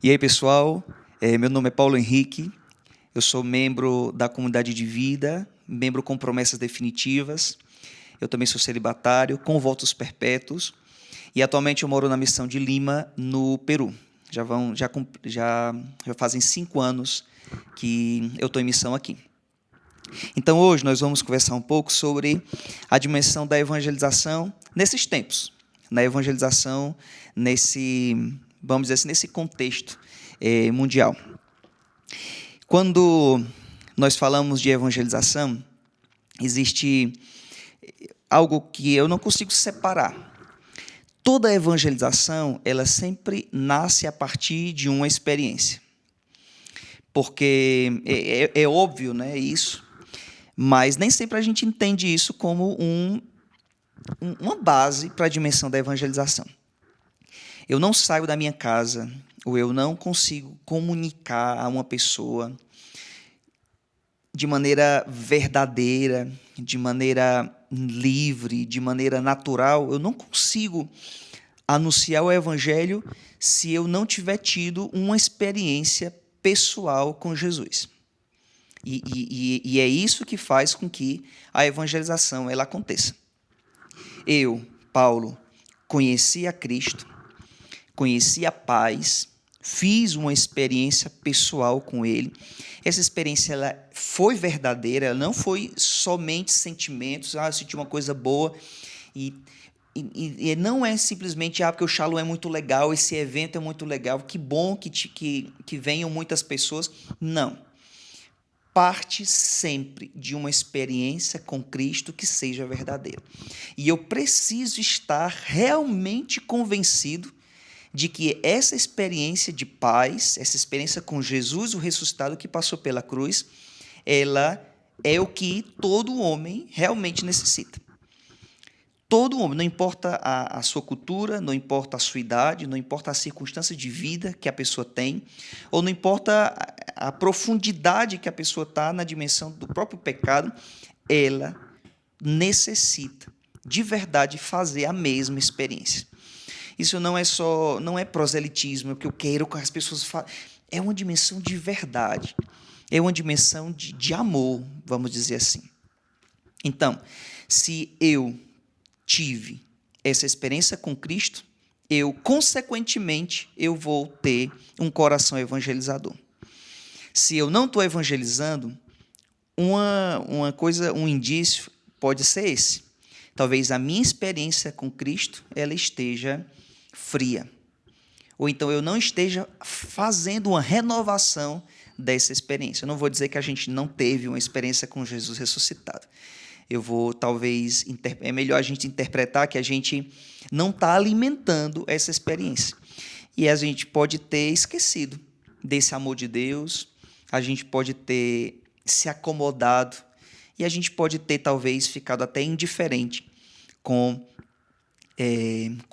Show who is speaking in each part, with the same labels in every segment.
Speaker 1: E aí, pessoal, meu nome é Paulo Henrique, eu sou membro da Comunidade de Vida, membro com promessas definitivas, eu também sou celibatário, com votos perpétuos, e atualmente eu moro na missão de Lima, no Peru. Já fazem 5 anos que eu estou em missão aqui. Então, hoje nós vamos conversar um pouco sobre a dimensão da evangelização nesses tempos, na evangelização vamos dizer assim, nesse contexto mundial. Quando nós falamos de evangelização, existe algo que eu não consigo separar. Toda evangelização, ela sempre nasce a partir de uma experiência. Porque é óbvio, né, isso, mas nem sempre a gente entende isso como uma base para a dimensão da evangelização. Eu não saio da minha casa, ou eu não consigo comunicar a uma pessoa de maneira verdadeira, de maneira livre, de maneira natural. Eu não consigo anunciar o evangelho se eu não tiver tido uma experiência pessoal com Jesus. E é isso que faz com que a evangelização ela aconteça. Eu, Paulo, conheci a Cristo, conheci a paz, fiz uma experiência pessoal com Ele. Essa experiência ela foi verdadeira, ela não foi somente sentimentos, eu senti uma coisa boa, e não é simplesmente porque o Shalom é muito legal, esse evento é muito legal, que bom que venham muitas pessoas. Não. Parte sempre de uma experiência com Cristo que seja verdadeira. E eu preciso estar realmente convencido de que essa experiência de paz, essa experiência com Jesus, o ressuscitado que passou pela cruz, ela é o que todo homem realmente necessita. Todo homem, não importa a sua cultura, não importa a sua idade, não importa a circunstância de vida que a pessoa tem, ou não importa a profundidade que a pessoa está na dimensão do próprio pecado, ela necessita, de verdade, fazer a mesma experiência. Isso não é proselitismo, é o que eu quero que as pessoas façam. É uma dimensão de verdade, é uma dimensão de amor, vamos dizer assim. Então, se eu tive essa experiência com Cristo, consequentemente, eu vou ter um coração evangelizador. Se eu não estou evangelizando, um indício pode ser esse. Talvez a minha experiência com Cristo ela esteja fria. Ou então eu não esteja fazendo uma renovação dessa experiência. Eu não vou dizer que a gente não teve uma experiência com Jesus ressuscitado. É melhor a gente interpretar que a gente não está alimentando essa experiência. E a gente pode ter esquecido desse amor de Deus, a gente pode ter se acomodado e a gente pode ter, talvez, ficado até indiferente com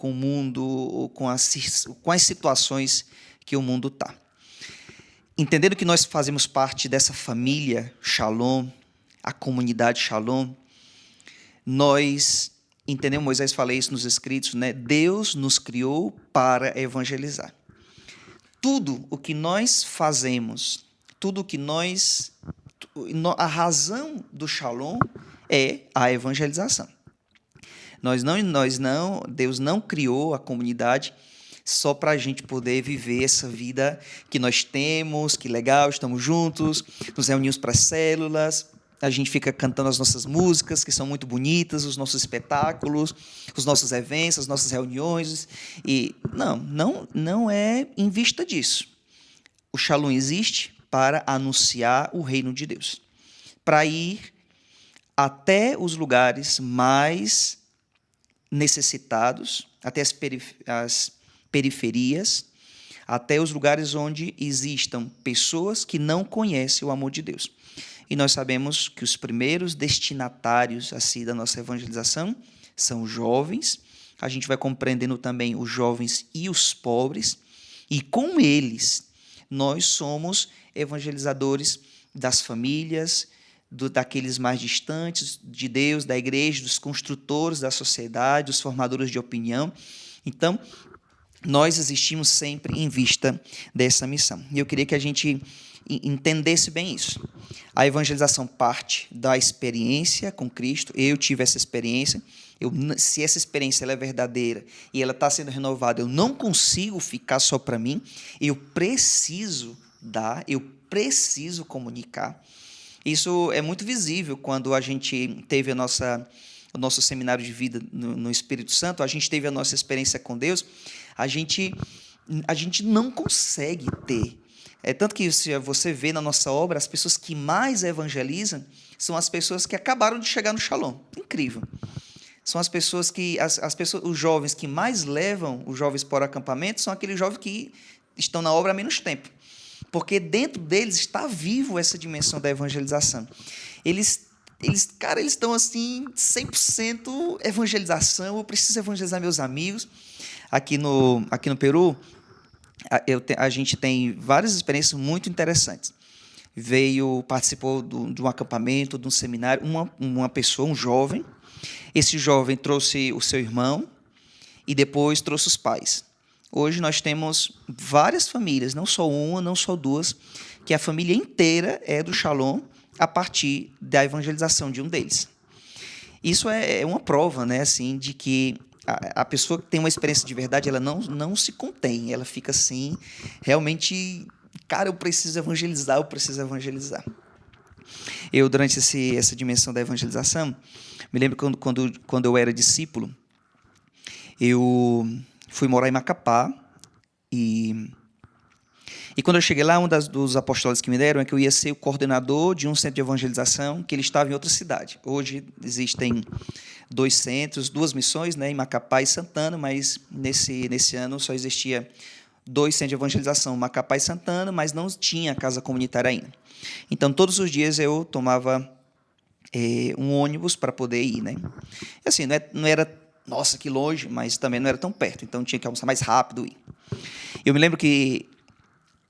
Speaker 1: o mundo, ou com as situações que o mundo está. Entendendo que nós fazemos parte dessa família Shalom, a comunidade Shalom, nós entendemos, Moisés fala isso nos escritos, né? Deus nos criou para evangelizar. Tudo o que nós fazemos, a razão do Shalom é a evangelização. Deus não criou a comunidade só para a gente poder viver essa vida que nós temos, que legal, estamos juntos, nos reunimos para células, a gente fica cantando as nossas músicas, que são muito bonitas, os nossos espetáculos, os nossos eventos, as nossas reuniões. E não é em vista disso. O Shalom existe para anunciar o reino de Deus, para ir até os lugares mais necessitados, até as periferias, até os lugares onde existam pessoas que não conhecem o amor de Deus. E nós sabemos que os primeiros destinatários assim, da nossa evangelização são jovens. A gente vai compreendendo também os jovens e os pobres. E com eles, nós somos evangelizadores das famílias, daqueles mais distantes de Deus, da igreja, dos construtores da sociedade, dos formadores de opinião. Então, nós existimos sempre em vista dessa missão. E eu queria que a gente entendesse bem isso. A evangelização parte da experiência com Cristo. Eu tive essa experiência. Se essa experiência ela é verdadeira e ela está sendo renovada, eu não consigo ficar só para mim. Eu preciso dar, eu preciso comunicar. Isso é muito visível quando a gente teve o nosso seminário de vida no Espírito Santo, a gente teve a nossa experiência com Deus, a gente não consegue ter. Tanto que se você vê na nossa obra, as pessoas que mais evangelizam são as pessoas que acabaram de chegar no Shalom. Incrível. São as pessoas os jovens que mais levam os jovens para o acampamento são aqueles jovens que estão na obra há menos tempo. Porque dentro deles está vivo essa dimensão da evangelização. Eles estão assim, 100% evangelização. Eu preciso evangelizar meus amigos. Aqui no Peru, a gente tem várias experiências muito interessantes. Participou de um acampamento, de um seminário, uma pessoa, um jovem. Esse jovem trouxe o seu irmão e depois trouxe os pais. Hoje nós temos várias famílias, não só uma, não só duas, que a família inteira é do Shalom a partir da evangelização de um deles. Isso é uma prova, né, assim, de que a pessoa que tem uma experiência de verdade, ela não se contém, ela fica assim, realmente, cara, eu preciso evangelizar. Eu, durante essa dimensão da evangelização, me lembro quando eu era discípulo, eu fui morar em Macapá e quando eu cheguei lá, dos apostolados que me deram é que eu ia ser o coordenador de um centro de evangelização que ele estava em outra cidade. Hoje existem 2 centros, 2 missões, né, em Macapá e Santana, mas nesse ano só existia 2 centros de evangelização, Macapá e Santana, mas não tinha casa comunitária ainda. Então, todos os dias eu tomava um ônibus para poder ir, né? E assim, não era, nossa, que longe, mas também não era tão perto, então tinha que almoçar mais rápido. Eu me lembro que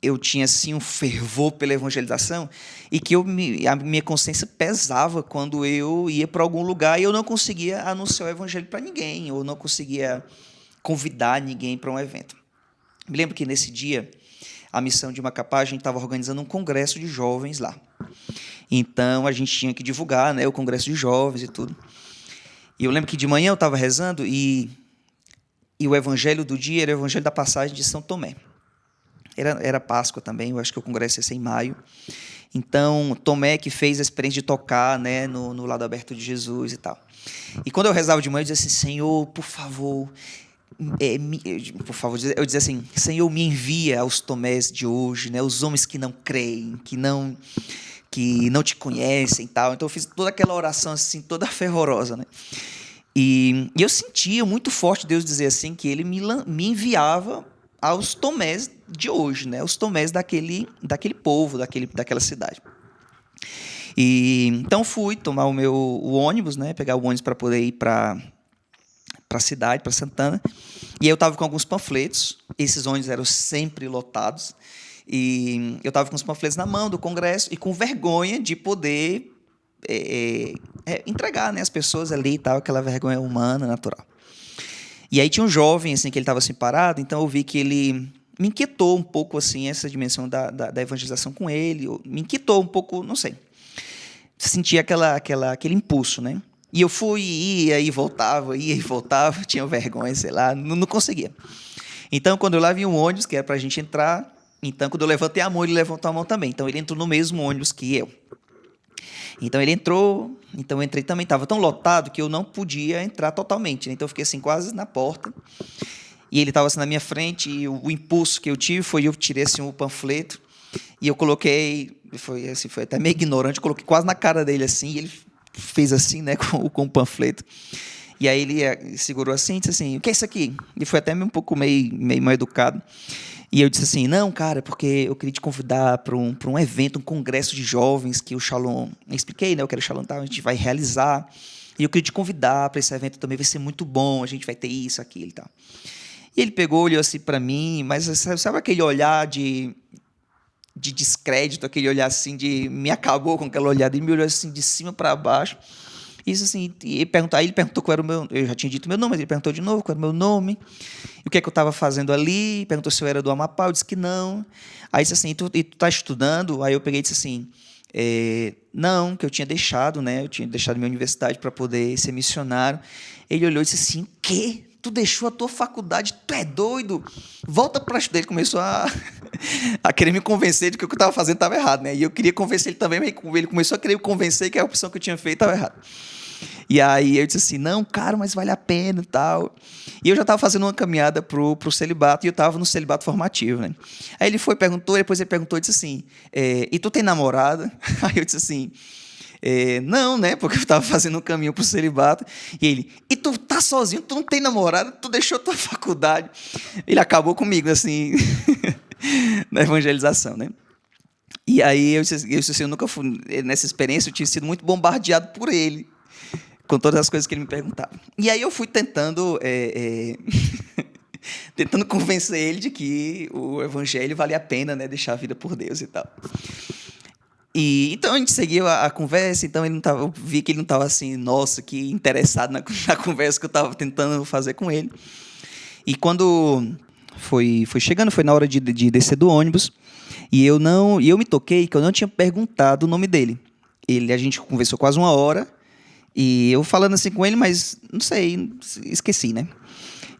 Speaker 1: eu tinha assim um fervor pela evangelização e que a minha consciência pesava quando eu ia para algum lugar e eu não conseguia anunciar o evangelho para ninguém, ou não conseguia convidar ninguém para um evento. Me lembro que nesse dia, a missão de Macapá, a gente estava organizando um congresso de jovens lá. Então, a gente tinha que divulgar, né, o congresso de jovens e tudo. E eu lembro que de manhã eu estava rezando e o evangelho do dia era o evangelho da passagem de São Tomé. Era Páscoa também, eu acho que o congresso ia ser em maio. Então, Tomé que fez a experiência de tocar, né, no lado aberto de Jesus e tal. E quando eu rezava de manhã, eu dizia assim, Senhor, por favor, eu dizia assim, Senhor, me envia aos Tomés de hoje, né, os homens que não creem, que não te conhecem e tal. Então, eu fiz toda aquela oração assim, toda fervorosa, né? E eu sentia muito forte Deus dizer assim, que Ele me enviava aos Tomés de hoje, né? Os Tomés daquele povo, daquela cidade. E então fui tomar o ônibus, né? Pegar o ônibus para poder ir para a cidade, para Santana. E aí eu estava com alguns panfletos. Esses ônibus eram sempre lotados. E eu estava com os panfletos na mão do congresso e com vergonha de poder entregar, né, as pessoas ali e tal, aquela vergonha humana, natural. E aí tinha um jovem, assim, que ele estava assim parado, então eu vi que ele me inquietou um pouco, assim, essa dimensão da evangelização com ele, me inquietou um pouco, não sei. Sentia aquele impulso, né? E eu ia e voltava, tinha vergonha, sei lá, não conseguia. Então, quando eu lá vi um ônibus, que era para a gente entrar, então, quando eu levantei a mão, ele levantou a mão também. Então, ele entrou no mesmo ônibus que eu. Então, ele entrou, então eu entrei também. Estava tão lotado que eu não podia entrar totalmente, né? Então, eu fiquei assim, quase na porta. E ele estava assim na minha frente, e o impulso que eu tive foi, eu tirei assim um panfleto, e eu coloquei, foi até meio ignorante, eu coloquei quase na cara dele assim, e ele fez assim, né, com o panfleto. E aí ele segurou assim e disse assim, o que é isso aqui? E foi até um pouco meio mal educado. E eu disse assim, não, cara, porque eu queria te convidar para um evento, um congresso de jovens que o Shalom... Eu expliquei, né, eu quero o Shalom, tá, a gente vai realizar. E eu queria te convidar para esse evento também, vai ser muito bom, a gente vai ter isso, aquilo e tal. E ele pegou, olhou assim para mim, mas sabe aquele olhar de descrédito, aquele olhar assim me acabou com aquela olhada, e me olhou assim de cima para baixo. Isso assim, aí ele perguntou qual era o meu, eu já tinha dito meu nome, mas ele perguntou de novo qual era o meu nome, e o que é que eu estava fazendo ali, perguntou se eu era do Amapá, eu disse que não. Aí disse assim, e tu tá estudando? Aí eu peguei e disse assim, não, que eu tinha deixado, né? Eu tinha deixado minha universidade para poder ser missionário. Ele olhou e disse assim, o quê? Tu deixou a tua faculdade? Tu é doido? Volta para estudar. Ele começou a querer me convencer de que o que eu estava fazendo estava errado, né? E eu queria convencer ele também, mas ele começou a querer me convencer que a opção que eu tinha feito estava errada. E aí eu disse assim, não, cara, mas vale a pena e tal. E eu já estava fazendo uma caminhada pro celibato, e eu estava no celibato formativo, né? Aí ele perguntou, depois ele perguntou e disse assim, e tu tem namorada? Aí eu disse assim, não, né? Porque eu estava fazendo um caminho pro celibato. E ele, e tu tá sozinho, tu não tem namorada, tu deixou tua faculdade. Ele acabou comigo, assim, na evangelização, né? E aí eu disse assim, eu nunca fui, nessa experiência eu tinha sido muito bombardeado por ele, com todas as coisas que ele me perguntava. E aí eu fui tentando tentando convencer ele de que o evangelho vale a pena, né, deixar a vida por Deus e tal. E então a gente seguiu a conversa, então eu vi que ele não estava assim, nossa, que interessado na conversa que eu estava tentando fazer com ele. E quando foi chegando, foi na hora de descer do ônibus, e eu me toquei que eu não tinha perguntado o nome dele. A gente conversou quase 1 hora, e eu falando assim com ele, mas não sei, esqueci, né?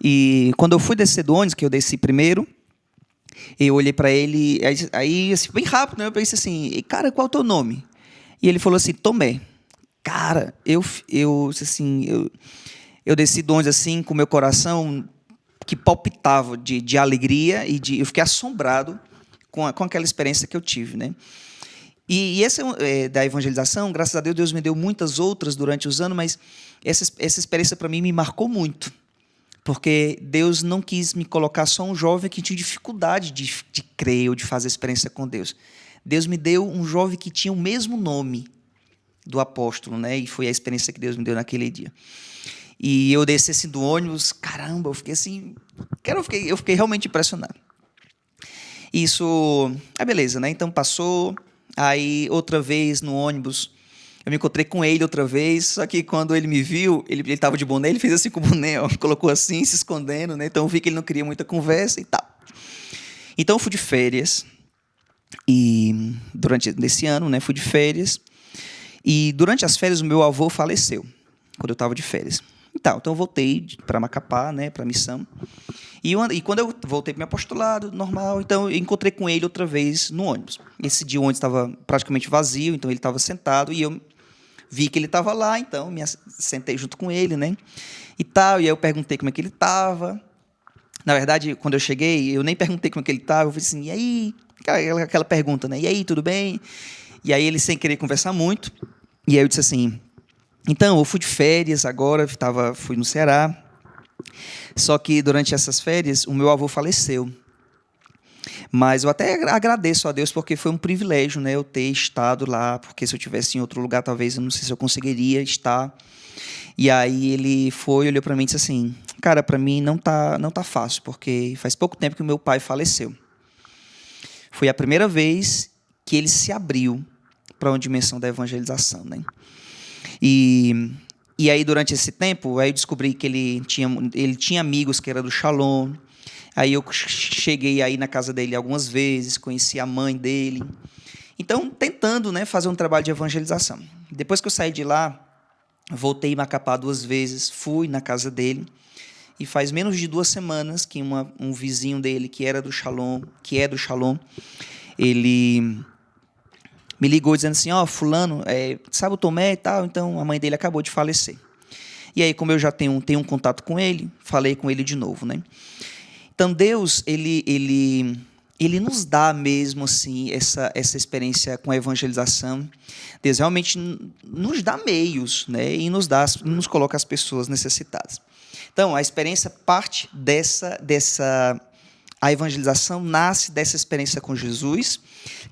Speaker 1: E quando eu fui descer do ônibus, que eu desci primeiro, eu olhei para ele, aí assim, bem rápido, né? Eu pensei assim, cara, qual é o teu nome? E ele falou assim, Tomé. Cara, eu desci do ônibus assim, com meu coração que palpitava de alegria, eu fiquei assombrado com aquela experiência que eu tive, né? E essa da evangelização, graças a Deus, Deus me deu muitas outras durante os anos, mas essa experiência para mim me marcou muito, porque Deus não quis me colocar só um jovem que tinha dificuldade de crer ou de fazer experiência com Deus. Deus me deu um jovem que tinha o mesmo nome do apóstolo, né? E foi a experiência que Deus me deu naquele dia. E eu desci assim do ônibus, caramba, eu fiquei assim, eu fiquei realmente impressionado. Isso, beleza, né? Então passou. Aí, outra vez, no ônibus, eu me encontrei com ele outra vez, só que quando ele me viu, ele estava de boné, ele fez assim com o boné, ó, colocou assim, se escondendo, né? Então eu vi que ele não queria muita conversa e tal. Então eu fui de férias, e nesse ano, né, fui de férias, e durante as férias o meu avô faleceu, quando eu estava de férias. Então eu voltei para Macapá, né, para a missão. E quando eu voltei para o meu apostolado, normal, então eu encontrei com ele outra vez no ônibus. Esse dia o ônibus estava praticamente vazio, então ele estava sentado, e eu vi que ele estava lá, então me sentei junto com ele, né? E tal, e aí eu perguntei como é que ele estava. Na verdade, quando eu cheguei, eu nem perguntei como é que ele estava, eu falei assim, e aí? Aquela pergunta, né? E aí, tudo bem? E aí ele, sem querer conversar muito, e aí eu disse assim, então, eu fui de férias agora, fui no Ceará. Só que durante essas férias, o meu avô faleceu. Mas eu até agradeço a Deus, porque foi um privilégio, né, eu ter estado lá, porque se eu tivesse em outro lugar, talvez, eu não sei se eu conseguiria estar. E aí ele olhou para mim e disse assim, cara, para mim não tá fácil, porque faz pouco tempo que o meu pai faleceu. Foi a primeira vez que ele se abriu para uma dimensão da evangelização, né? E aí, durante esse tempo, aí eu descobri que ele tinha amigos que eram do Shalom. Aí eu cheguei aí na casa dele algumas vezes, conheci a mãe dele. Então, tentando, né, fazer um trabalho de evangelização. Depois que eu saí de lá, voltei em Macapá 2 vezes, fui na casa dele. E faz menos de 2 semanas que um vizinho dele, que é do Shalom, ele me ligou dizendo assim, fulano, sabe o Tomé e tal? Então, a mãe dele acabou de falecer. E aí, como eu já tenho um contato com ele, falei com ele de novo, né? Então, Deus, ele nos dá mesmo assim essa experiência com a evangelização. Deus realmente nos dá meios, né? E nos coloca as pessoas necessitadas. Então, a experiência parte a evangelização nasce dessa experiência com Jesus,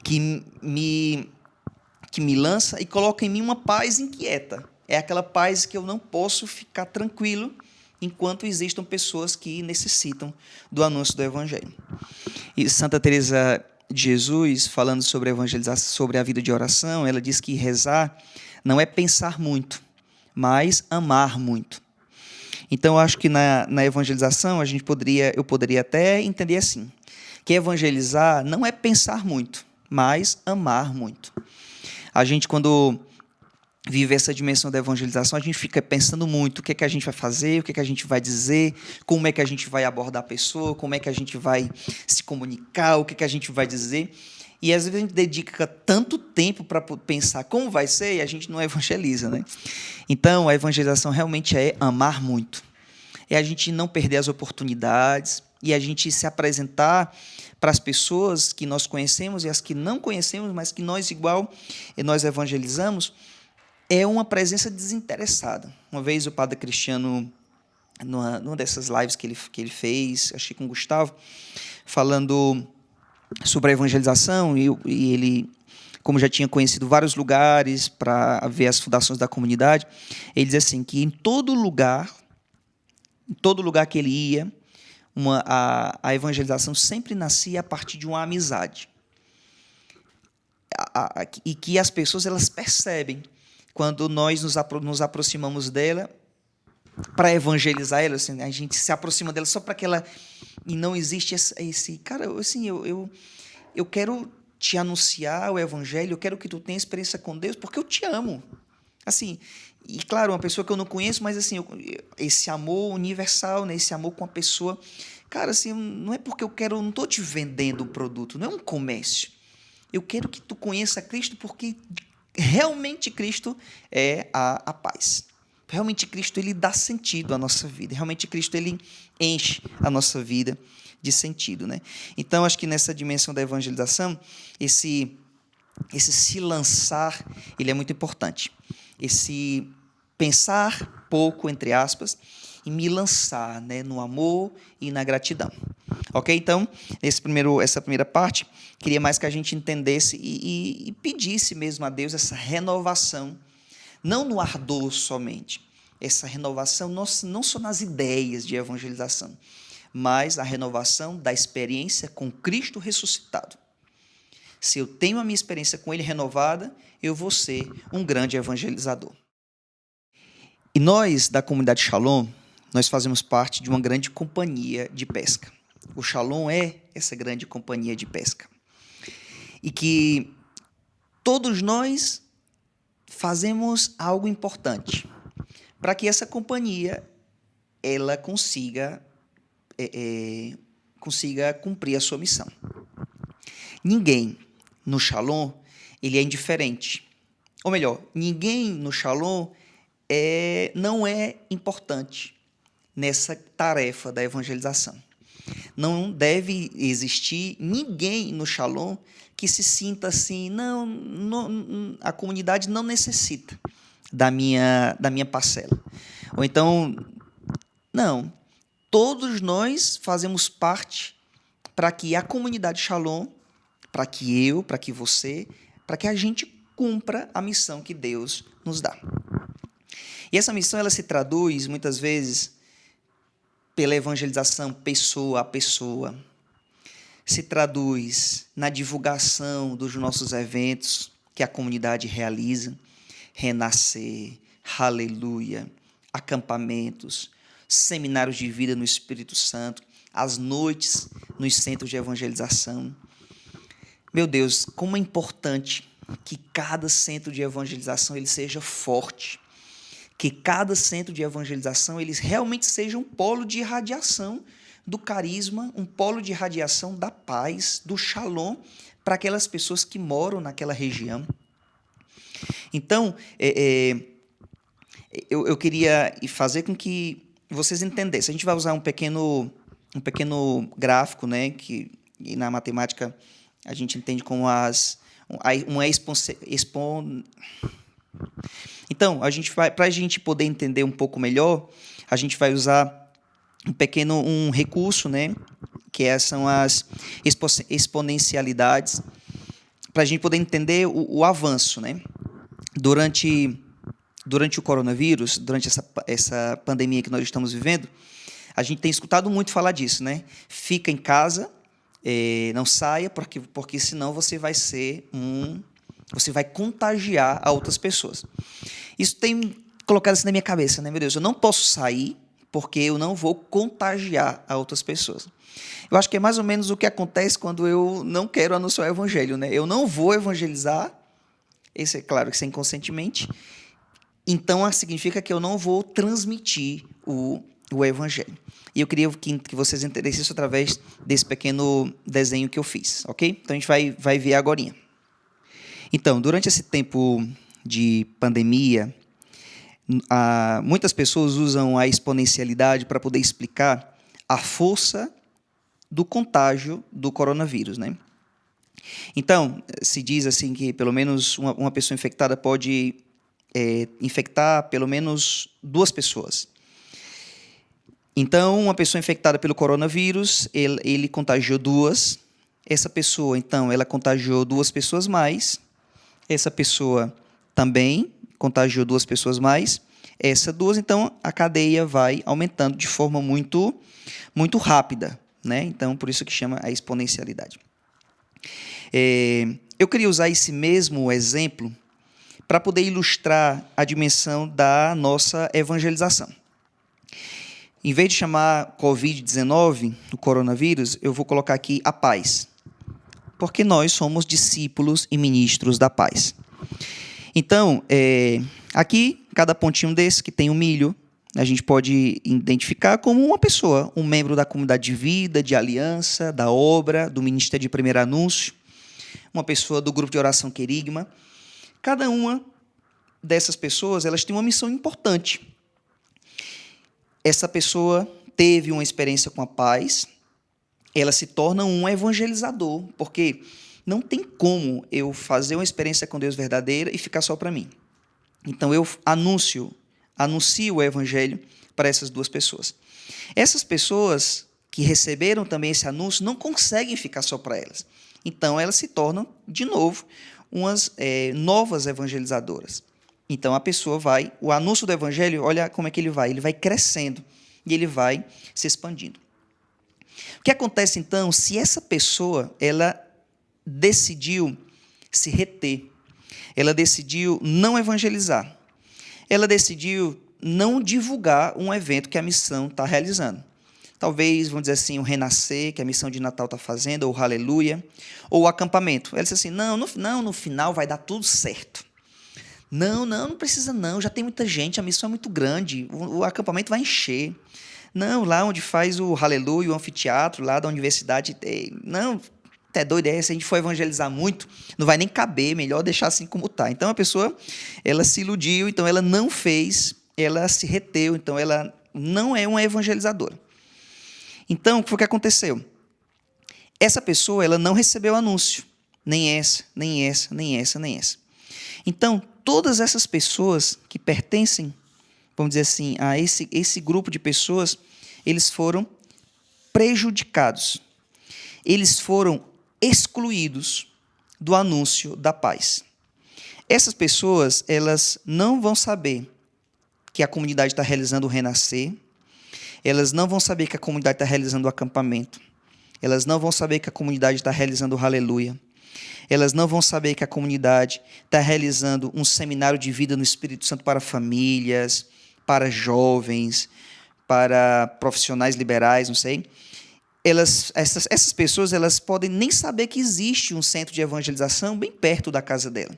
Speaker 1: que me lança e coloca em mim uma paz inquieta. É aquela paz que eu não posso ficar tranquilo enquanto existam pessoas que necessitam do anúncio do Evangelho. E Santa Teresa de Jesus, falando sobre a evangelização, sobre a vida de oração, ela diz que rezar não é pensar muito, mas amar muito. Então, eu acho que na evangelização eu poderia até entender assim, que evangelizar não é pensar muito, mas amar muito. A gente, quando vive essa dimensão da evangelização, a gente fica pensando muito o que é que a gente vai fazer, o que é que a gente vai dizer, como é que a gente vai abordar a pessoa, como é que a gente vai se comunicar, o que é que a gente vai dizer. E às vezes a gente dedica tanto tempo para pensar como vai ser e a gente não evangeliza, né? Então, a evangelização realmente é amar muito. É a gente não perder as oportunidades e a gente se apresentar para as pessoas que nós conhecemos e as que não conhecemos, mas que nós evangelizamos, é uma presença desinteressada. Uma vez o padre Cristiano, numa dessas lives que ele fez, acho que com o Gustavo, falando sobre a evangelização, e ele, como já tinha conhecido vários lugares para ver as fundações da comunidade, ele diz assim, que em todo lugar que ele ia, a evangelização sempre nascia a partir de uma amizade. E que as pessoas elas percebem quando nós nos aproximamos dela para evangelizar ela, assim, a gente se aproxima dela só para que ela... E não existe esse... Cara, assim, eu quero te anunciar o evangelho, eu quero que tu tenha experiência com Deus, porque eu te amo. Assim, e claro, uma pessoa que eu não conheço, mas assim, esse amor universal, né, esse amor com a pessoa... Cara, assim, não é porque eu não estou te vendendo um produto, não é um comércio. Eu quero que tu conheça Cristo porque realmente Cristo é a paz. Realmente Cristo ele dá sentido à nossa vida. Realmente Cristo ele enche a nossa vida de sentido, né? Então, acho que nessa dimensão da evangelização, esse se lançar, ele é muito importante. Esse pensar pouco, entre aspas, e me lançar, né, no amor e na gratidão. Ok? Então, essa primeira parte, queria mais que a gente entendesse e pedisse mesmo a Deus essa renovação, não no ardor somente, essa renovação não só nas ideias de evangelização, mas a renovação da experiência com Cristo ressuscitado. Se eu tenho a minha experiência com Ele renovada, eu vou ser um grande evangelizador. E nós, da comunidade Shalom, nós fazemos parte de uma grande companhia de pesca. O Shalom é essa grande companhia de pesca. E que todos nós fazemos algo importante para que essa companhia ela consiga cumprir a sua missão. Ninguém no Shalom ele é indiferente. Ou melhor, ninguém no Shalom não é importante nessa tarefa da evangelização. Não deve existir ninguém no Shalom que se sinta assim, a comunidade não necessita da minha parcela. Ou então, não, todos nós fazemos parte para que a comunidade Shalom, para que você, para que a gente cumpra a missão que Deus nos dá. E essa missão ela se traduz, muitas vezes, pela evangelização pessoa a pessoa, se traduz na divulgação dos nossos eventos que a comunidade realiza, Renascer, Aleluia, acampamentos, seminários de vida no Espírito Santo, as noites nos centros de evangelização. Meu Deus, como é importante que cada centro de evangelização ele seja forte, que cada centro de evangelização eles realmente seja um polo de irradiação do carisma, um polo de irradiação da paz, do Shalom, para aquelas pessoas que moram naquela região. Então, eu queria fazer com que vocês entendessem. A gente vai usar um pequeno gráfico, né, que na matemática a gente entende como Então, para a gente poder entender um pouco melhor, a gente vai usar um recurso, né, que são as exponencialidades, para a gente poder entender o avanço, né? Durante o coronavírus, durante essa pandemia que nós estamos vivendo, a gente tem escutado muito falar disso, né? Fica em casa, não saia, porque senão você vai contagiar a outras pessoas. Isso tem colocado assim na minha cabeça, né? Meu Deus, eu não posso sair porque eu não vou contagiar a outras pessoas. Eu acho que é mais ou menos o que acontece quando eu não quero anunciar o evangelho, né? Eu não vou evangelizar, esse é claro que sem inconscientemente, então significa que eu não vou transmitir o evangelho. E eu queria que vocês entendessem isso através desse pequeno desenho que eu fiz, ok? Então a gente vai ver agora. Então, durante esse tempo de pandemia, muitas pessoas usam a exponencialidade para poder explicar a força do contágio do coronavírus, né? Então, se diz assim que pelo menos uma pessoa infectada pode infectar pelo menos 2 pessoas. Então, uma pessoa infectada pelo coronavírus, ele contagiou 2. Essa pessoa, então, ela contagiou 2 pessoas mais. Essa pessoa também contagiou 2 pessoas mais. Essa 2, então, a cadeia vai aumentando de forma muito, muito rápida, né? Então, por isso que chama a exponencialidade. Eu queria usar esse mesmo exemplo para poder ilustrar a dimensão da nossa evangelização. Em vez de chamar Covid-19, o coronavírus, eu vou colocar aqui a paz, porque nós somos discípulos e ministros da paz. Então, aqui, cada pontinho desse que tem um milho, a gente pode identificar como uma pessoa, um membro da comunidade de vida, de aliança, da obra, do Ministério de Primeiro Anúncio, uma pessoa do grupo de oração Querigma. Cada uma dessas pessoas, elas têm uma missão importante. Essa pessoa teve uma experiência com a paz, ela se torna um evangelizador, porque não tem como eu fazer uma experiência com Deus verdadeira e ficar só para mim. Então, eu anuncio o evangelho para essas 2 pessoas. Essas pessoas que receberam também esse anúncio não conseguem ficar só para elas. Então, elas se tornam, de novo, umas novas evangelizadoras. Então, a pessoa o anúncio do evangelho, olha como é que ele vai crescendo e ele vai se expandindo. O que acontece, então, se essa pessoa, ela decidiu se reter, ela decidiu não evangelizar, ela decidiu não divulgar um evento que a missão está realizando. Talvez, vamos dizer assim, o Renascer, que a missão de Natal está fazendo, ou o Aleluia, ou o acampamento. Ela disse assim, no final vai dar tudo certo. Não precisa não, já tem muita gente, a missão é muito grande, o acampamento vai encher. Não, lá onde faz o Aleluia, o anfiteatro, lá da universidade, não, até doido, se a gente for evangelizar muito, não vai nem caber, melhor deixar assim como está. Então, a pessoa, ela se iludiu, então ela não fez, ela se reteu, então ela não é uma evangelizadora. Então, o que foi que aconteceu? Essa pessoa, ela não recebeu o anúncio, nem essa. Então, todas essas pessoas que pertencem, vamos dizer assim, a esse grupo de pessoas, eles foram prejudicados. Eles foram excluídos do anúncio da paz. Essas pessoas, elas não vão saber que a comunidade está realizando o Renascer, elas não vão saber que a comunidade está realizando o acampamento, elas não vão saber que a comunidade está realizando o Aleluia, elas não vão saber que a comunidade está realizando um seminário de vida no Espírito Santo para famílias, para jovens, para profissionais liberais, não sei. Essas pessoas, elas podem nem saber que existe um centro de evangelização bem perto da casa dela.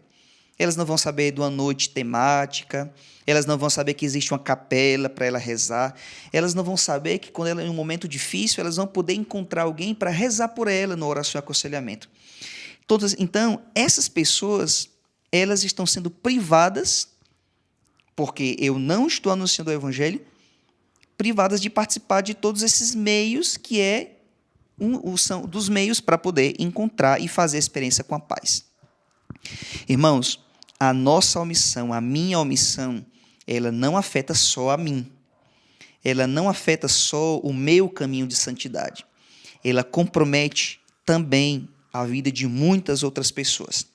Speaker 1: Elas não vão saber de uma noite temática, elas não vão saber que existe uma capela para ela rezar, elas não vão saber que quando ela em um momento difícil, elas vão poder encontrar alguém para rezar por ela na oração e aconselhamento. Então, essas pessoas, elas estão sendo privadas, porque eu não estou anunciando o evangelho, privadas de participar de todos esses meios que são dos meios para poder encontrar e fazer a experiência com a paz. Irmãos, a nossa omissão, a minha omissão, ela não afeta só a mim. Ela não afeta só o meu caminho de santidade. Ela compromete também a vida de muitas outras pessoas.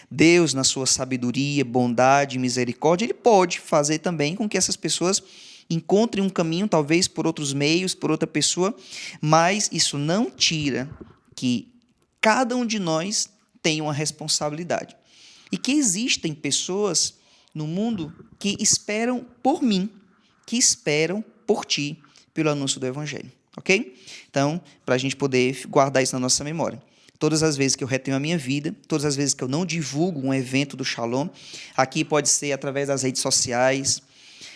Speaker 1: Deus, na sua sabedoria, bondade e misericórdia, Ele pode fazer também com que essas pessoas encontrem um caminho, talvez por outros meios, por outra pessoa, mas isso não tira que cada um de nós tem uma responsabilidade. E que existem pessoas no mundo que esperam por mim, que esperam por ti, pelo anúncio do Evangelho, ok? Então, para a gente poder guardar isso na nossa memória. Todas as vezes que eu retenho a minha vida, todas as vezes que eu não divulgo um evento do Shalom, aqui pode ser através das redes sociais.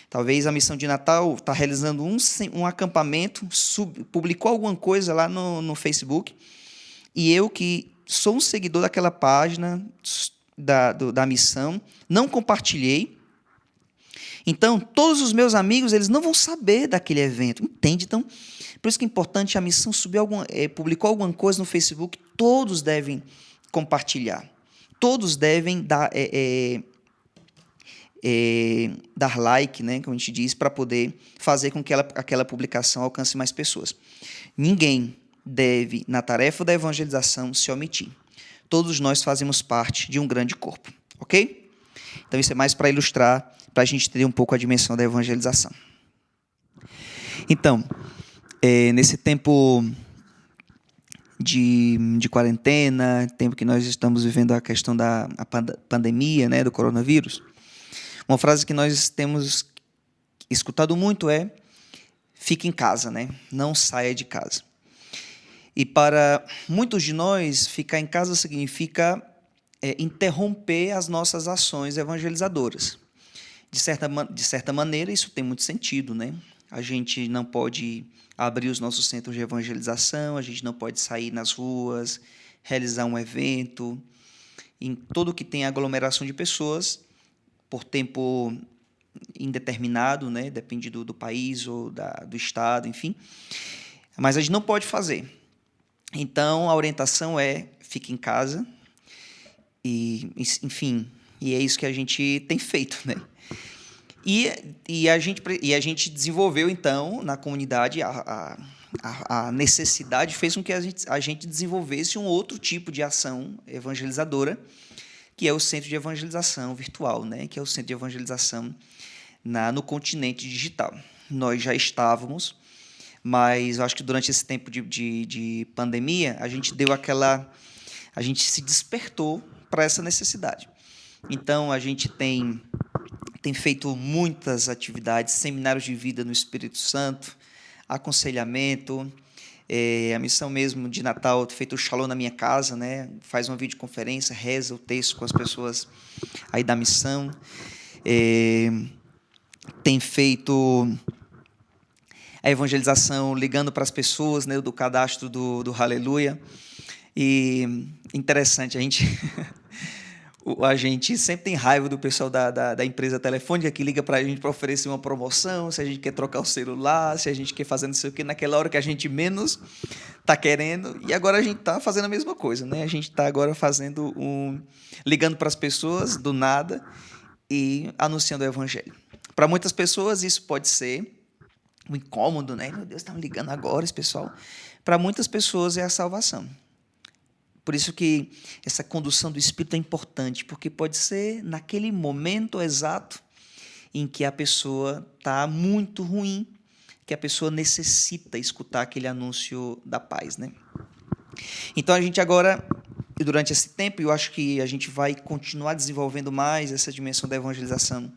Speaker 1: Talvez a Missão de Natal está realizando um acampamento, publicou alguma coisa lá no Facebook, e eu que sou um seguidor daquela página da missão, não compartilhei. Então, todos os meus amigos, eles não vão saber daquele evento, entende? Então, por isso que é importante, a missão publicou alguma coisa no Facebook, todos devem compartilhar, todos devem dar like, né, como a gente diz, para poder fazer com que aquela publicação alcance mais pessoas. Ninguém deve, na tarefa da evangelização, se omitir. Todos nós fazemos parte de um grande corpo, ok? Então, isso é mais para ilustrar, para a gente entender um pouco a dimensão da evangelização. Então, nesse tempo de quarentena, tempo que nós estamos vivendo a questão da pandemia, né, do coronavírus, uma frase que nós temos escutado muito é: fique em casa, né? Não saia de casa. E para muitos de nós, ficar em casa significa interromper as nossas ações evangelizadoras. De certa maneira, isso tem muito sentido, né? A gente não pode abrir os nossos centros de evangelização, a gente não pode sair nas ruas, realizar um evento, em tudo que tem aglomeração de pessoas, por tempo indeterminado, né? Depende do país ou do estado, enfim. Mas a gente não pode fazer. Então, a orientação é: fique em casa. E, enfim, e é isso que a gente tem feito, né? E a gente desenvolveu, então, na comunidade, a necessidade fez com que a gente desenvolvesse um outro tipo de ação evangelizadora, que é o Centro de Evangelização Virtual, né? Que é o Centro de Evangelização no continente digital. Nós já estávamos, mas eu acho que durante esse tempo de pandemia, a gente se despertou para essa necessidade. Então, a gente tem feito muitas atividades, seminários de vida no Espírito Santo, aconselhamento, a missão mesmo de Natal, feito o Shalom na minha casa, né? Faz uma videoconferência, reza o texto com as pessoas aí da missão. Tem feito a evangelização ligando para as pessoas, né, do cadastro do Aleluia. E interessante, a gente sempre tem raiva do pessoal da empresa telefônica que liga para a gente para oferecer uma promoção, se a gente quer trocar o celular, se a gente quer fazer não sei o quê, naquela hora que a gente menos está querendo. E agora a gente está fazendo a mesma coisa, né? A gente está agora ligando para as pessoas do nada e anunciando o Evangelho. Para muitas pessoas isso pode ser um incômodo, né? Meu Deus, estão ligando agora esse pessoal. Para muitas pessoas é a salvação. Por isso que essa condução do Espírito é importante, porque pode ser naquele momento exato em que a pessoa está muito ruim, que a pessoa necessita escutar aquele anúncio da paz, né? Então, a gente agora, durante esse tempo, eu acho que a gente vai continuar desenvolvendo mais essa dimensão da evangelização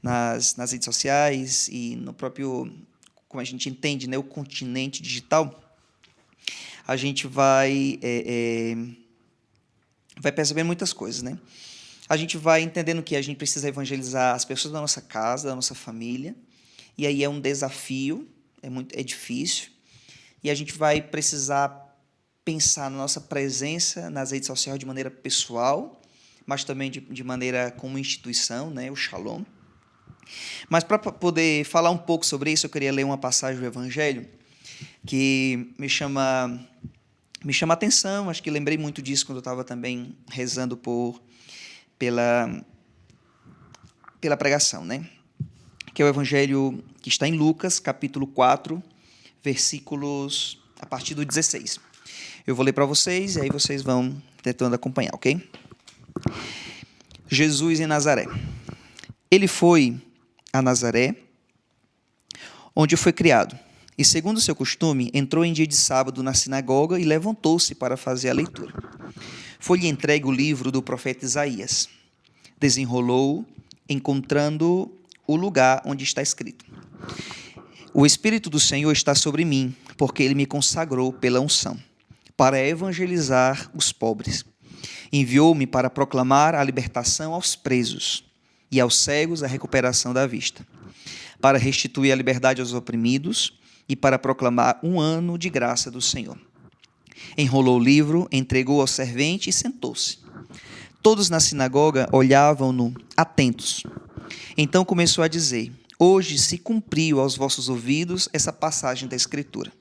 Speaker 1: nas redes sociais e no próprio, como a gente entende, né, o continente digital. A gente vai percebendo muitas coisas, né? A gente vai entendendo que a gente precisa evangelizar as pessoas da nossa casa, da nossa família, e aí é um desafio, é difícil, e a gente vai precisar pensar na nossa presença nas redes sociais de maneira pessoal, mas também de maneira como instituição, né? O Shalom. Mas para poder falar um pouco sobre isso, eu queria ler uma passagem do Evangelho que me chama a atenção. Acho que lembrei muito disso quando eu estava também rezando pela pregação, né? Que é o Evangelho que está em Lucas, capítulo 4, versículos a partir do 16. Eu vou ler para vocês e aí vocês vão tentando acompanhar, ok? Jesus em Nazaré. Ele foi a Nazaré, onde foi criado. E, segundo seu costume, entrou em dia de sábado na sinagoga e levantou-se para fazer a leitura. Foi-lhe entregue o livro do profeta Isaías. Desenrolou-o encontrando o lugar onde está escrito: O Espírito do Senhor está sobre mim, porque Ele me consagrou pela unção, para evangelizar os pobres. Enviou-me para proclamar a libertação aos presos e aos cegos a recuperação da vista, para restituir a liberdade aos oprimidos e para proclamar um ano de graça do Senhor. Enrolou o livro, entregou ao servente e sentou-se. Todos na sinagoga olhavam-no atentos. Então começou a dizer: Hoje se cumpriu aos vossos ouvidos essa passagem da Escritura.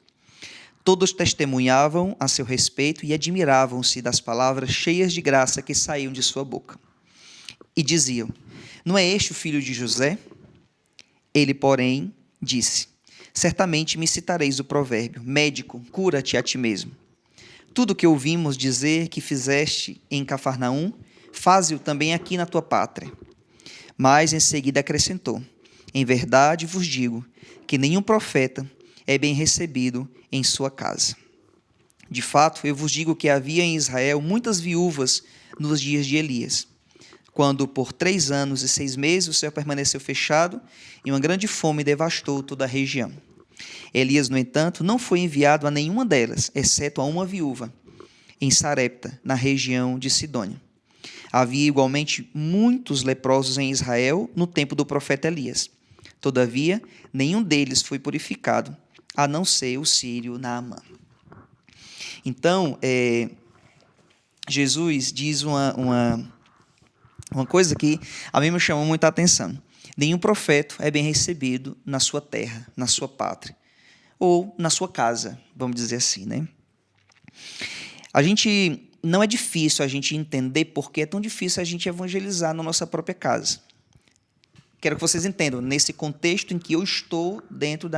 Speaker 1: Todos testemunhavam a seu respeito e admiravam-se das palavras cheias de graça que saíam de sua boca. E diziam: Não é este o filho de José? Ele, porém, disse: Certamente me citareis o provérbio: Médico, cura-te a ti mesmo. Tudo que ouvimos dizer que fizeste em Cafarnaum, faze-o também aqui na tua pátria. Mas em seguida acrescentou: Em verdade vos digo que nenhum profeta é bem recebido em sua casa. De fato, eu vos digo que havia em Israel muitas viúvas nos dias de Elias, quando por 3 anos e 6 meses o céu permaneceu fechado e uma grande fome devastou toda a região. Elias, no entanto, não foi enviado a nenhuma delas, exceto a uma viúva, em Sarepta, na região de Sidônia. Havia igualmente muitos leprosos em Israel no tempo do profeta Elias. Todavia, nenhum deles foi purificado, a não ser o sírio Naamã. Então, Jesus diz uma coisa que a mim me chamou muita atenção. Nenhum profeta é bem recebido na sua terra, na sua pátria, ou na sua casa, vamos dizer assim, né? Não é difícil a gente entender porque é tão difícil a gente evangelizar na nossa própria casa. Quero que vocês entendam, nesse contexto em que eu estou dentro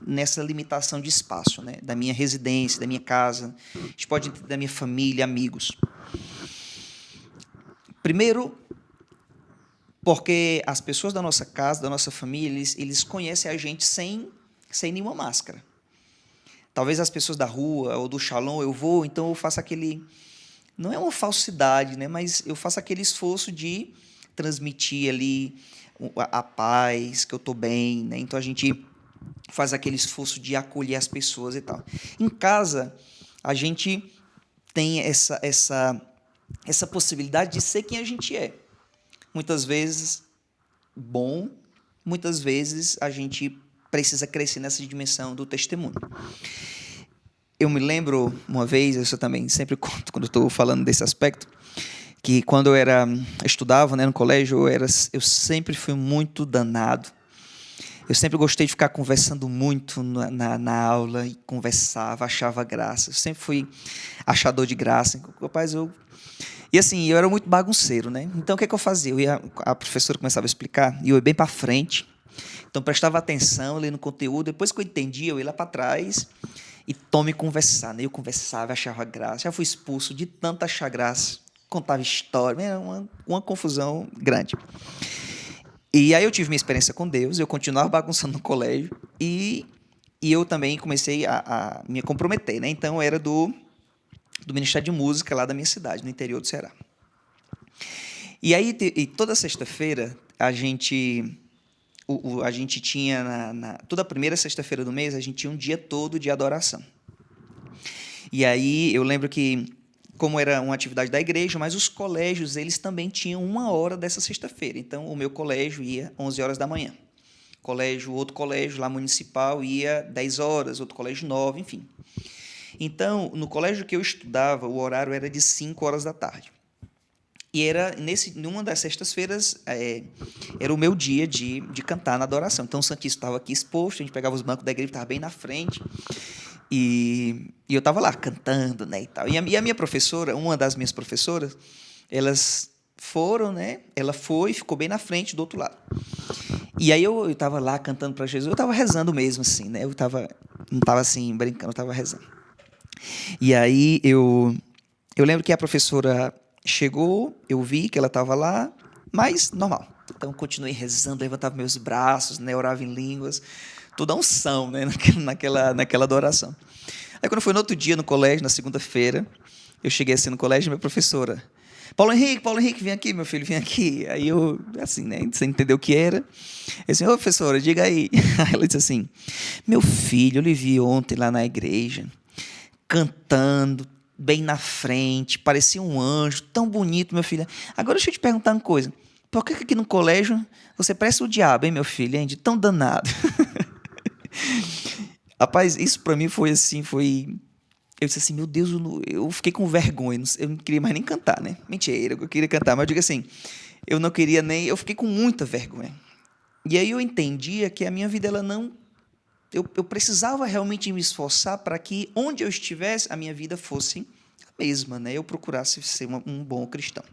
Speaker 1: nessa limitação de espaço, né? Da minha residência, da minha casa, a gente pode entender da minha família, amigos. Primeiro, porque as pessoas da nossa casa, da nossa família, eles conhecem a gente sem nenhuma máscara. Talvez as pessoas da rua ou do Shalom, então eu faço aquele... Não é uma falsidade, né? Mas eu faço aquele esforço de transmitir ali a paz, que eu estou bem, né? Então a gente faz aquele esforço de acolher as pessoas e tal. Em casa, a gente tem essa possibilidade de ser quem a gente é. Muitas vezes bom, muitas vezes a gente precisa crescer nessa dimensão do testemunho. Eu me lembro uma vez, eu também sempre conto quando estou falando desse aspecto, que quando eu estudava, né, no colégio, eu sempre fui muito danado. Eu sempre gostei de ficar conversando muito na aula, e conversava, achava graça. Eu sempre fui achador de graça. Rapaz, E assim, eu era muito bagunceiro, né? Então, o que eu fazia? A professora começava a explicar, e eu ia bem para frente. Então, prestava atenção ali no conteúdo. Depois que eu entendia, eu ia lá para trás e conversar. Né? Eu conversava, achava graça. Já fui expulso de tanto achar graça. Contava história. Era uma confusão grande. E aí eu tive minha experiência com Deus. Eu continuava bagunçando no colégio. E eu também comecei a me comprometer. Né? Então, eu era do Ministério de Música lá da minha cidade, no interior do Ceará. E aí, toda sexta-feira, a gente tinha, toda a primeira sexta-feira do mês, a gente tinha um dia todo de adoração. E aí, eu lembro que, como era uma atividade da igreja, mas os colégios, eles também tinham 1 hora dessa sexta-feira. Então, o meu colégio ia 11 horas da manhã. Outro colégio lá municipal ia 10 horas, outro colégio 9, enfim. Então, no colégio que eu estudava, o horário era de 5 horas da tarde. E era numa das sextas-feiras, era o meu dia de cantar na adoração. Então, o Santíssimo estava aqui exposto, a gente pegava os bancos da igreja, estava bem na frente, e eu estava lá cantando, né, e tal. E a minha professora, uma das minhas professoras, elas foram, né, ela foi e ficou bem na frente do outro lado. E aí eu estava lá cantando para Jesus, eu estava rezando mesmo, assim, né, não estava assim, brincando, eu estava rezando. E aí eu lembro que a professora chegou, eu vi que ela estava lá, mas normal. Então, continuei rezando, levantava meus braços, né, orava em línguas, toda a unção, né, naquela adoração. Aí, quando foi no outro dia, no colégio, na segunda-feira, eu cheguei assim no colégio, minha professora, Paulo Henrique, vem aqui, meu filho, vem aqui. Aí eu, assim, né, sem entender o que era. Eu disse, ô, professora, diga aí. Aí ela disse assim, meu filho, eu lhe vi ontem lá na igreja, cantando, bem na frente, parecia um anjo, tão bonito, meu filho. Agora deixa eu te perguntar uma coisa. Por que aqui no colégio você parece o diabo, hein, meu filho, hein, de tão danado? Rapaz, isso para mim foi assim, eu disse assim, meu Deus, eu fiquei com vergonha, eu não queria mais nem cantar, né? Mentira, eu queria cantar, mas eu digo assim, eu não queria nem, eu fiquei com muita vergonha. E aí eu entendia que a minha vida, ela não, eu precisava realmente me esforçar para que onde eu estivesse, a minha vida fosse a mesma, né? Eu procurasse ser um bom cristão.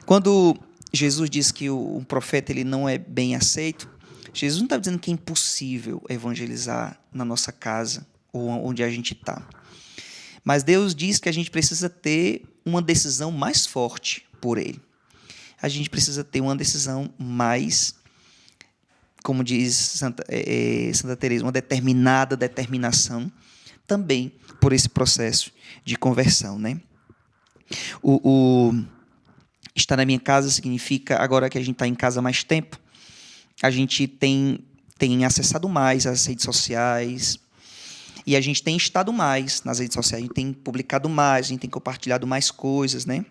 Speaker 1: Quando Jesus diz que um profeta ele não é bem aceito, Jesus não está dizendo que é impossível evangelizar na nossa casa ou onde a gente está. Mas Deus diz que a gente precisa ter uma decisão mais forte por Ele. A gente precisa ter uma decisão mais, como diz Santa Teresa, uma determinada determinação também por esse processo de conversão, né? Estar na minha casa significa, agora que a gente está em casa há mais tempo, a gente tem acessado mais as redes sociais e a gente tem estado mais nas redes sociais, a gente tem publicado mais, a gente tem compartilhado mais coisas, né?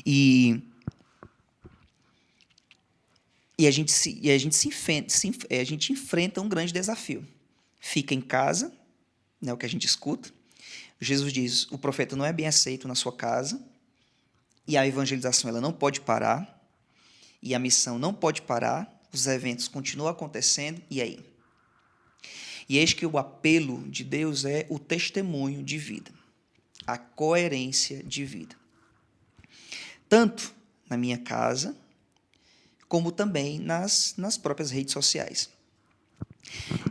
Speaker 1: E a gente enfrenta um grande desafio. Fica em casa, né, o que a gente escuta. Jesus diz, o profeta não é bem aceito na sua casa, e a evangelização ela não pode parar, e a missão não pode parar, os eventos continuam acontecendo, e aí? E eis que o apelo de Deus é o testemunho de vida, a coerência de vida. Tanto na minha casa, como também nas próprias redes sociais.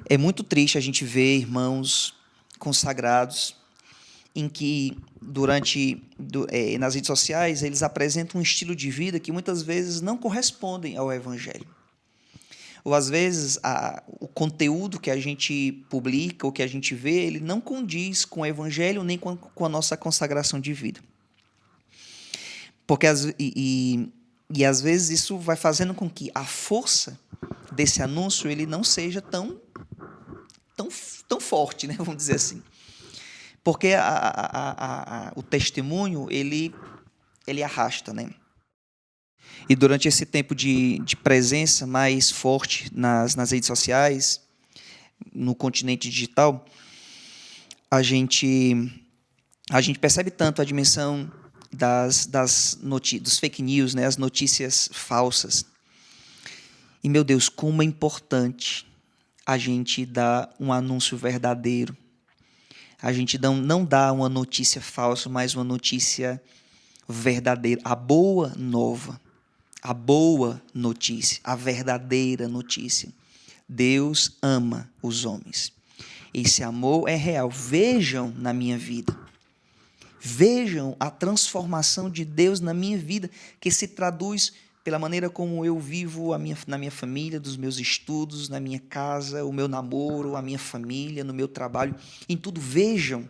Speaker 1: É muito triste a gente ver irmãos consagrados em que, nas redes sociais, eles apresentam um estilo de vida que muitas vezes não correspondem ao Evangelho. Ou, às vezes, o conteúdo que a gente publica, ou que a gente vê, ele não condiz com o Evangelho nem com a nossa consagração de vida. Porque, às vezes, isso vai fazendo com que a força desse anúncio ele não seja tão forte, né? Vamos dizer assim. Porque o testemunho, ele arrasta, né? E durante esse tempo de presença mais forte nas redes sociais, no continente digital, a gente percebe tanto a dimensão dos fake news, né? As notícias falsas. E, meu Deus, como é importante a gente dar um anúncio verdadeiro. A gente não dá uma notícia falsa, mas uma notícia verdadeira. A boa nova, a boa notícia, a verdadeira notícia. Deus ama os homens. Esse amor é real. Vejam na minha vida. Vejam a transformação de Deus na minha vida, que se traduz pela maneira como eu vivo na minha família, dos meus estudos, na minha casa, o meu namoro, a minha família, no meu trabalho, em tudo. Vejam.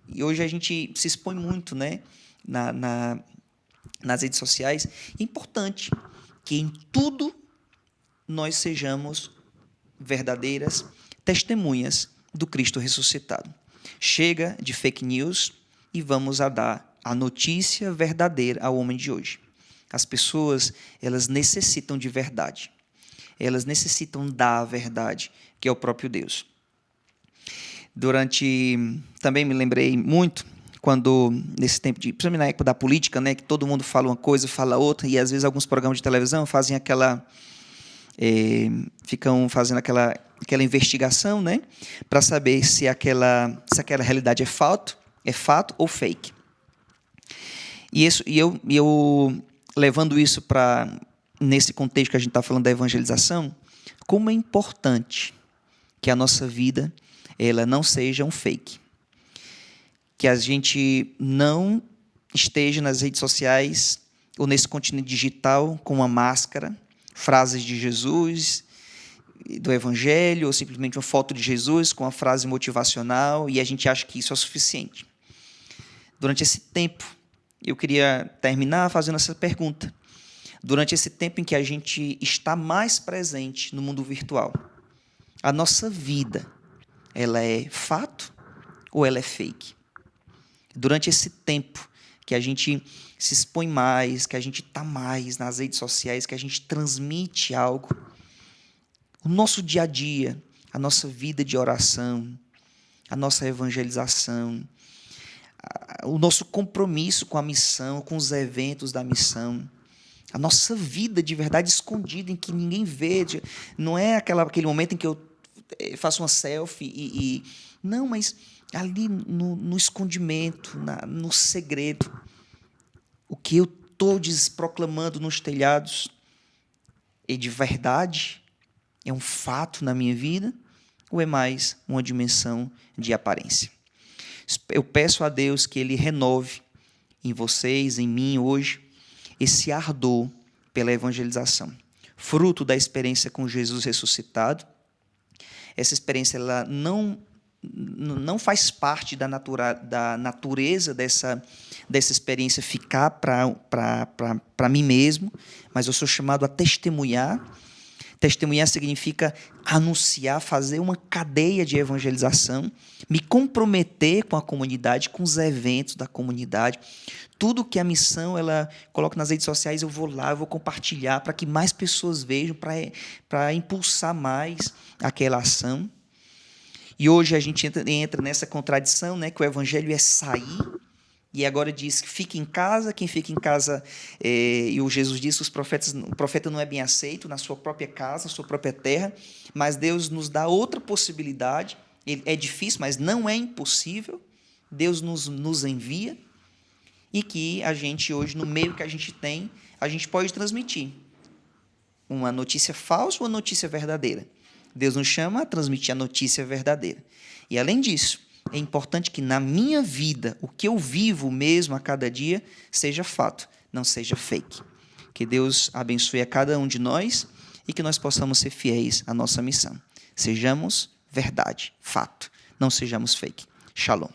Speaker 1: E hoje a gente se expõe muito, né, nas redes sociais. É importante que em tudo nós sejamos verdadeiras testemunhas do Cristo ressuscitado. Chega de fake news e vamos a dar a notícia verdadeira ao homem de hoje. As pessoas, elas necessitam de verdade. Elas necessitam da verdade, que é o próprio Deus. Também me lembrei muito, quando, nesse tempo, principalmente na época da política, né, que todo mundo fala uma coisa, fala outra, e às vezes alguns programas de televisão fazem ficam fazendo aquela investigação, né, para saber se aquela realidade é fato ou fake. E eu levando isso nesse contexto que a gente está falando da evangelização, como é importante que a nossa vida ela não seja um fake. Que a gente não esteja nas redes sociais ou nesse continente digital com uma máscara, frases de Jesus, do Evangelho, ou simplesmente uma foto de Jesus com uma frase motivacional, e a gente acha que isso é o suficiente. Durante esse tempo eu queria terminar fazendo essa pergunta. Durante esse tempo em que a gente está mais presente no mundo virtual, a nossa vida, ela é fato ou ela é fake? Durante esse tempo que a gente se expõe mais, que a gente está mais nas redes sociais, que a gente transmite algo, o nosso dia a dia, a nossa vida de oração, a nossa evangelização, o nosso compromisso com a missão, com os eventos da missão, a nossa vida de verdade escondida, em que ninguém vê, não é aquele momento em que eu faço uma selfie não, mas ali no escondimento, no segredo, o que eu estou proclamando nos telhados é de verdade, é um fato na minha vida, ou é mais uma dimensão de aparência? Eu peço a Deus que Ele renove em vocês, em mim hoje, esse ardor pela evangelização, fruto da experiência com Jesus ressuscitado. Essa experiência ela não faz parte da natureza dessa experiência ficar para mim mesmo, mas eu sou chamado a testemunhar. Testemunhar significa anunciar, fazer uma cadeia de evangelização, me comprometer com a comunidade, com os eventos da comunidade. Tudo que a missão ela coloca nas redes sociais, eu vou lá, eu vou compartilhar para que mais pessoas vejam, para impulsar mais aquela ação. E hoje a gente entra nessa contradição, né, que o evangelho é sair, e agora diz que fique em casa, quem fica em casa, e o Jesus disse que o profeta não é bem aceito na sua própria casa, na sua própria terra, mas Deus nos dá outra possibilidade, é difícil, mas não é impossível, Deus nos envia, e que a gente hoje, no meio que a gente tem, a gente pode transmitir uma notícia falsa ou uma notícia verdadeira. Deus nos chama a transmitir a notícia verdadeira. E, além disso, é importante que na minha vida, o que eu vivo mesmo a cada dia, seja fato, não seja fake. Que Deus abençoe a cada um de nós e que nós possamos ser fiéis à nossa missão. Sejamos verdade, fato, não sejamos fake. Shalom.